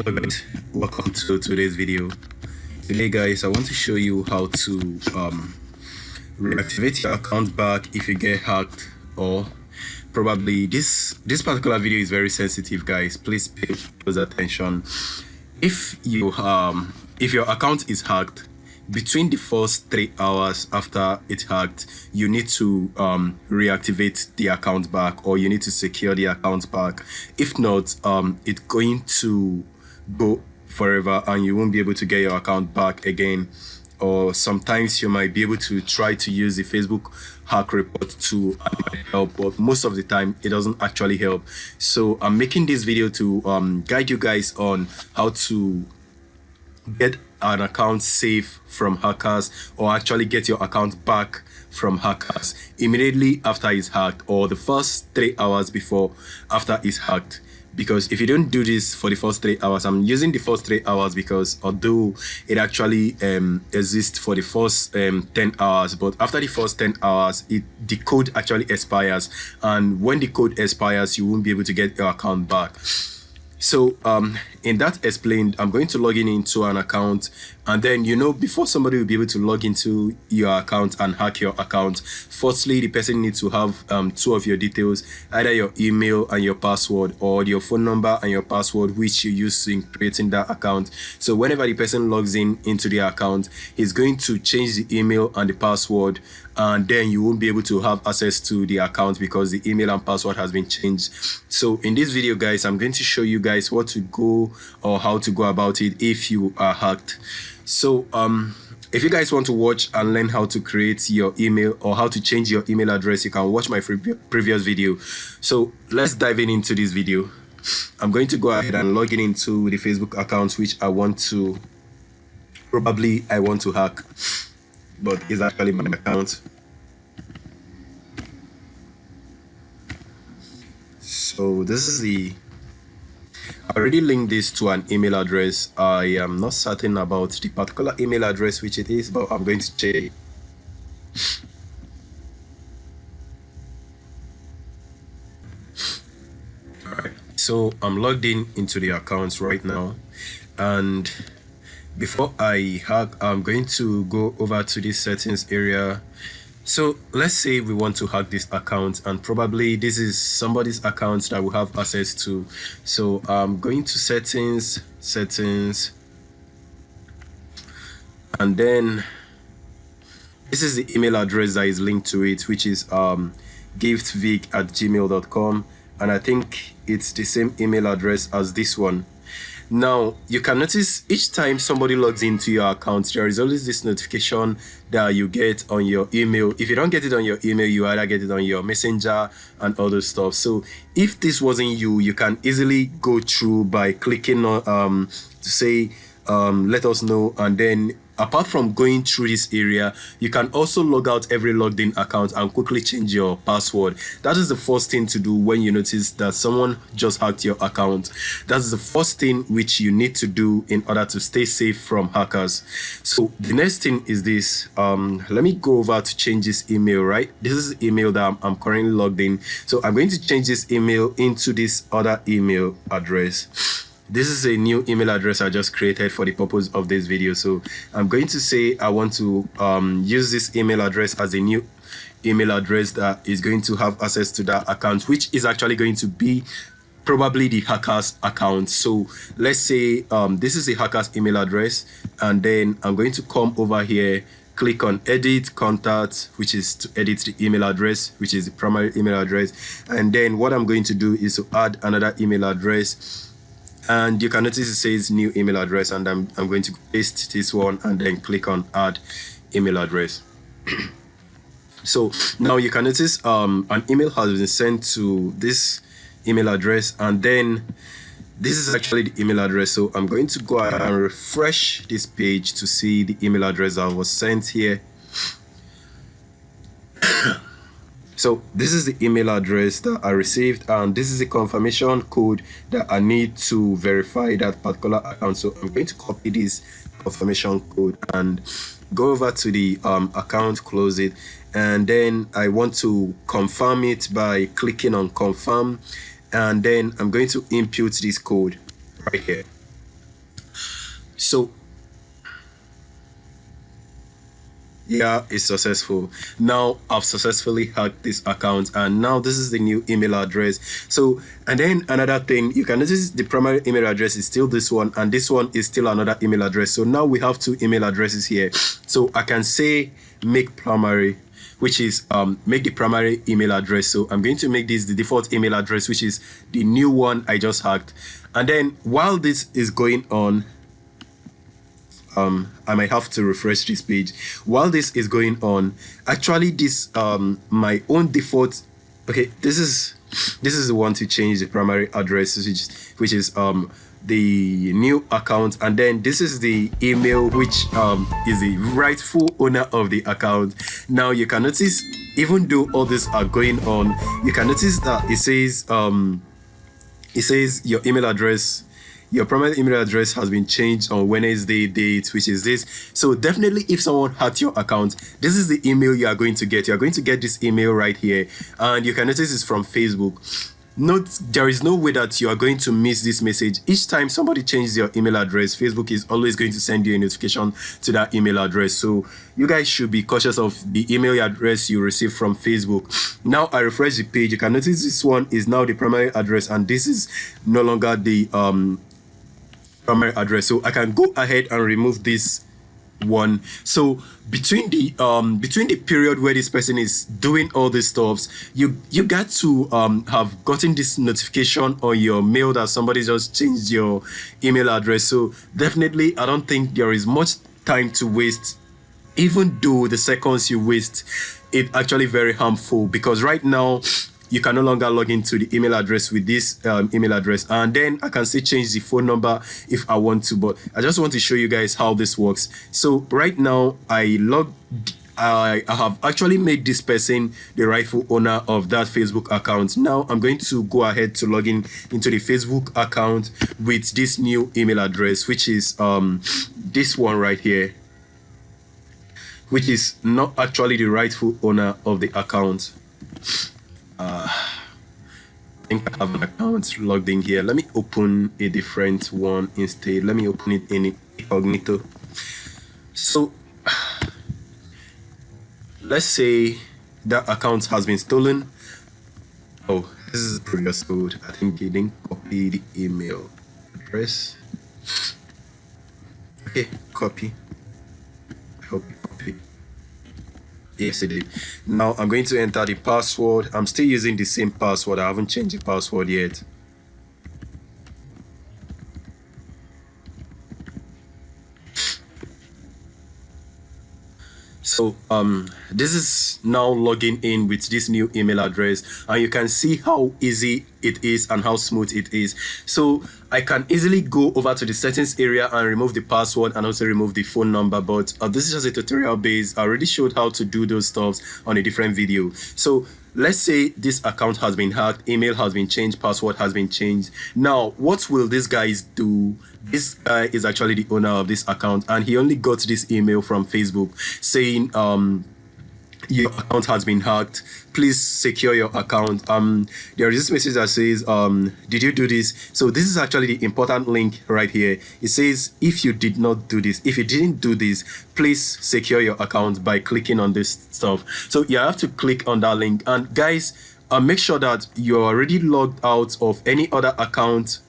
Hello guys, welcome to today's video. Today guys, I want to show you how to reactivate your account back if you get hacked, or probably this particular video is very sensitive guys. Please pay close attention. If your account is hacked, between the first 3 hours after it hacked, you need to reactivate the account back, or you need to secure the account back. If not, it's going to go forever and you won't be able to get your account back again. Or sometimes you might be able to try to use the Facebook hack report to help, but most of the time it doesn't actually help. So I'm making this video to guide you guys on how to get an account safe from hackers, or actually get your account back from hackers immediately after it's hacked, or the first 3 hours before after it's hacked. Because if you don't do this for the first 3 hours, I'm using the first 3 hours because although it actually exists for the first 10 hours, but after the first 10 hours, the code actually expires, and when the code expires, you won't be able to get your account back. So in that explained, I'm going to log into an account, and then before somebody will be able to log into your account and hack your account, firstly the person needs to have two of your details, either your email and your password, or your phone number and your password, which you use in creating that account. So whenever the person logs into the account, he's going to change the email and the password, and then you won't be able to have access to the account because the email and password has been changed. So in this video guys, I'm going to show you guys what to go, or how to go about it if you are hacked. So if you guys want to watch and learn how to create your email or how to change your email address, you can watch my previous video. So let's dive into this video. I'm going to go ahead and log into the Facebook account which I want to hack, but it's actually my account. So this is I already linked this to an email address. I am not certain about the particular email address which it is, but I'm going to check. Alright, so I'm logged into the account right now, and before I hack, I'm going to go over to this settings area. So let's say we want to hack this account, and probably this is somebody's account that we have access to. So I'm going to settings, and then this is the email address that is linked to it, which is giftvic@gmail.com, and I think it's the same email address as this one. Now you can notice each time somebody logs into your account, there is always this notification that you get on your email. If you don't get it on your email, you either get it on your messenger and other stuff. So if this wasn't you, you can easily go through by clicking on to say let us know, and then apart from going through this area, you can also log out every logged in account and quickly change your password. That is the first thing to do when you notice that someone just hacked your account. That's the first thing which you need to do in order to stay safe from hackers. So the next thing is this. Let me go over to change this email. Right, this is the email that I'm currently logged in. So I'm going to change this email into this other email address. This is a new email address I just created for the purpose of this video. So I'm going to say I want to use this email address as a new email address that is going to have access to that account, which is actually going to be probably the hacker's account. So let's say this is a hacker's email address, and then I'm going to come over here, click on edit contact, which is to edit the email address, which is the primary email address. And then what I'm going to do is to add another email address, and you can notice it says new email address, and I'm going to paste this one and then click on add email address. So now you can notice an email has been sent to this email address, and then this is actually the email address. So I'm going to go ahead and refresh this page to see the email address that was sent here. So this is the email address that I received, and this is the confirmation code that I need to verify that particular account. So I'm going to copy this confirmation code and go over to the account, close it, and then I want to confirm it by clicking on confirm, and then I'm going to input this code right here. So yeah, it's successful. Now I've successfully hacked this account, and now this is the new email address. So, and then another thing, you can notice the primary email address is still this one, and this one is still another email address. So now we have two email addresses here. So I can say make primary, which is make the primary email address. So I'm going to make this the default email address, which is the new one I just hacked. And then while this is going on, I might have to refresh this page. While this is going on, actually this my own default, okay, this is the one to change the primary address, which is the new account, and then this is the email, which is the rightful owner of the account. Now you can notice, even though all this are going on, you can notice that it says your email address, your primary email address has been changed on Wednesday date, which is this. So definitely, if someone hacked your account, this is the email you are going to get. You are going to get this email right here, and you can notice it's from Facebook. Note, there is no way that you are going to miss this message. Each time somebody changes your email address, Facebook is always going to send you a notification to that email address. So you guys should be cautious of the email address you receive from Facebook. Now I refresh the page. You can notice this one is now the primary address, and this is no longer the primary address. So I can go ahead and remove this one. So between the period where this person is doing all these stuffs, you got to have gotten this notification on your mail that somebody just changed your email address. So definitely, I don't think there is much time to waste. Even though the seconds you waste, it's actually very harmful, because right now you can no longer log into the email address with this email address, and then I can still change the phone number if I want to, but I just want to show you guys how this works. So right now I have actually made this person the rightful owner of that Facebook account. Now I'm going to go ahead to log in into the Facebook account with this new email address, which is this one right here, which is not actually the rightful owner of the account. I think I have an account logged in here. Let me open a different one instead. Let me open it in incognito. So let's say that account has been stolen. Oh, this is the previous code. I think he didn't copy the email address. Okay, copy. I hope you copy. Yes, it did. Now I'm going to enter the password. I'm still using the same password. I haven't changed the password yet. So this is now logging in with this new email address, and you can see how easy it is and how smooth it is. So I can easily go over to the settings area and remove the password and also remove the phone number, but this is just a tutorial base. I already showed how to do those stuff on a different video. So let's say this account has been hacked, email has been changed, password has been changed. Now what will these guys do? This guy is actually the owner of this account, and he only got this email from Facebook saying your account has been hacked, please secure your account. There is this message that says did you do this? So this is actually the important link right here. It says if you did not do this, if you didn't do this, please secure your account by clicking on this stuff. So you have to click on that link, and guys, make sure that you're already logged out of any other account.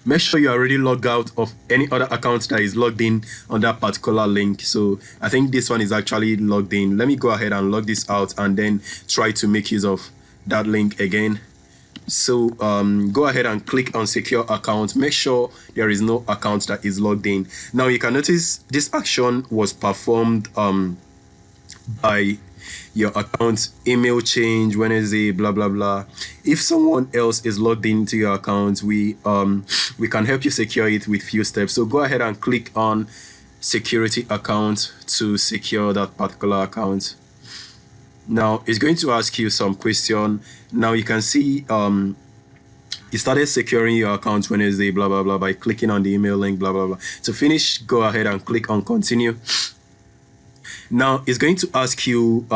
Make sure you already logged out of any other account that is logged in on that particular link. So I think this one is actually logged in. Let me go ahead and log this out and then try to make use of that link again. So go ahead and click on secure account. Make sure there is no account that is logged in. Now you can notice this action was performed by your account, email change Wednesday, blah blah blah. If someone else is logged into your account, we can help you secure it with few steps. So go ahead and click on security account to secure that particular account. Now it's going to ask you some question. Now you can see you started securing your account Wednesday, blah blah blah, by clicking on the email link, blah blah blah. To finish, go ahead and click on continue. Now it's going to ask you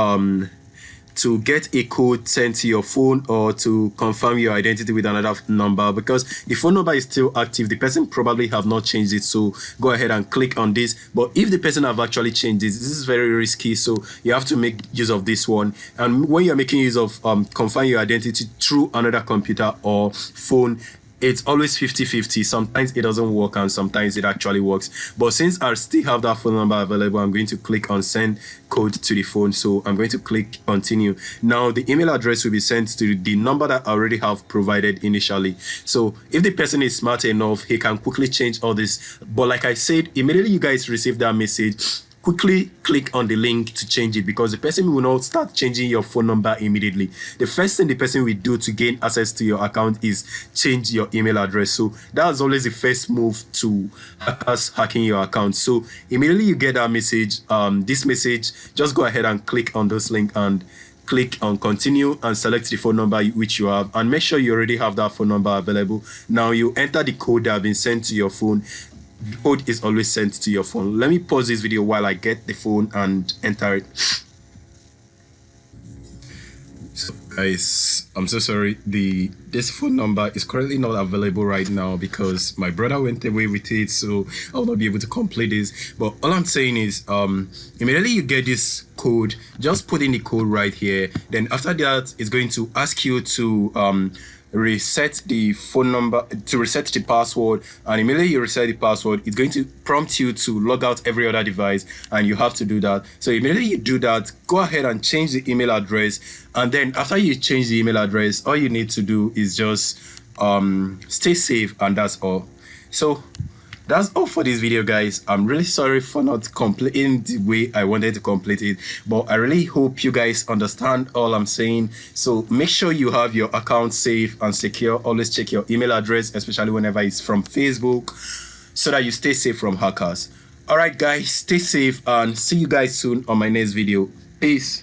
to get a code sent to your phone or to confirm your identity with another number, because the phone number is still active. The person probably have not changed it, so go ahead and click on this. But if the person have actually changed this is very risky, so you have to make use of this one. And when you're making use of confirm your identity through another computer or phone, it's always 50-50. Sometimes it doesn't work and sometimes it actually works. But since I still have that phone number available, I'm going to click on send code to the phone. So I'm going to click continue. Now the email address will be sent to the number that I already have provided initially. So if the person is smart enough, he can quickly change all this. But like I said, immediately you guys receive that message, quickly click on the link to change it, because the person will not start changing your phone number immediately. The first thing the person will do to gain access to your account is change your email address. So that's always the first move to hackers hacking your account. So immediately you get that message, this message, just go ahead and click on this link and click on continue and select the phone number which you have, and make sure you already have that phone number available. Now you enter the code that has been sent to your phone. The code is always sent to your phone. Let me pause this video while I get the phone and enter it. So guys, I'm so sorry, this phone number is currently not available right now because my brother went away with it, so I'll not be able to complete this. But all I'm saying is immediately you get this code, just put in the code right here. Then after that, it's going to ask you to reset the phone number, to reset the password, and immediately you reset the password, it's going to prompt you to log out every other device, and you have to do that. So immediately you do that, go ahead and change the email address, and then after you change the email address, all you need to do is just stay safe, and that's all. So that's all for this video, guys. I'm really sorry for not completing the way I wanted to complete it, but I really hope you guys understand all I'm saying. So make sure you have your account safe and secure. Always check your email address, especially whenever it's from Facebook, so that you stay safe from hackers. All right, guys, stay safe and see you guys soon on my next video. Peace.